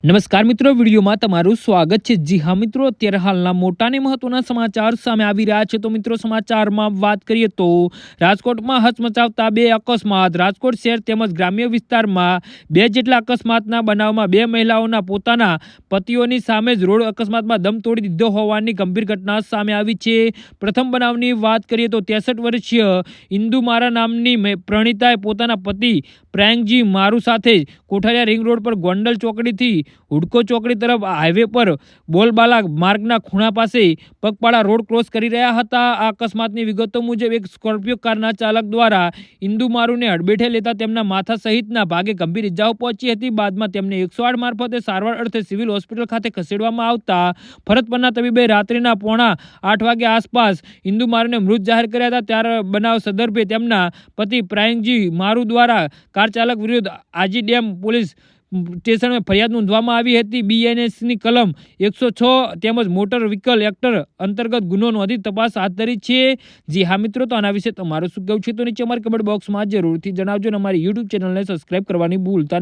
નમસ્કાર મિત્રો, વિડીયોમાં તમારું સ્વાગત છે। જી હા મિત્રો, અત્યારે હાલના મોટા અને મહત્વના સમાચાર સામે આવી રહ્યા છે। તો મિત્રો, સમાચારમાં વાત કરીએ તો રાજકોટમાં હચમચાવતા બે અકસ્માત। રાજકોટ શહેર તેમજ ગ્રામ્ય વિસ્તારમાં બે જેટલા અકસ્માતના બનાવમાં બે મહિલાઓના પોતાના પતિઓની સામે જ રોડ અકસ્માતમાં દમ તોડી દીધો હોવાની ગંભીર ઘટના સામે આવી છે। પ્રથમ બનાવની વાત કરીએ તો 63 વર્ષીય ઇન્દુ મારા નામની પ્રણીતાએ પોતાના પતિ પ્રાયંકજી મારુ સાથે કોઠારિયા રિંગ રોડ પર ગોંડલ ચોકડીથી હુડકો ચોકડી તરફ હાઈવે પર બોલબાલા માર્ગના ખૂણા પાસે પગપાળા રોડ ક્રોસ કરી રહ્યા હતા। આ અકસ્માતની વિગતો મુજબ એક સ્કોર્પિયો કારના ચાલક દ્વારા ઇન્દુ મારુને હડબેઠે લેતા તેમના માથા સહિતના ભાગે ગંભીર ઇજાઓ પહોંચી હતી। બાદમાં તેમને 108 મારફતે સારવાર અર્થે સિવિલ હોસ્પિટલ ખાતે ખસેડવામાં આવતા ફરજ પરના તબીબે રાત્રિના 7:45 વાગ્યા આસપાસ ઇન્દુ મારુને મૃત જાહેર કર્યા હતા। ત્યારે બનાવ સંદર્ભે તેમના પતિ પ્રાયંકજી મારુ દ્વારા કાર ચાલક વિરુદ્ધ આજી ડેમ પોલીસ સ્ટેશનમાં ફરિયાદ નોંધવામાં આવી હતી। બીએનએસની કલમ 106 તેમજ મોટર વ્હીકલ એક્ટ અંતર્ગત ગુનો નોંધી તપાસ હાથ ધરી છે। જી હા મિત્રો, તો આના વિશે તમારું શું કહેવું છે તો નીચે અમારી કમેન્ટ બોક્સમાં જરૂરથી જણાવજો અને અમારી યુટ્યુબ ચેનલને સબસ્ક્રાઇબ કરવાની ભૂલતા નહીં।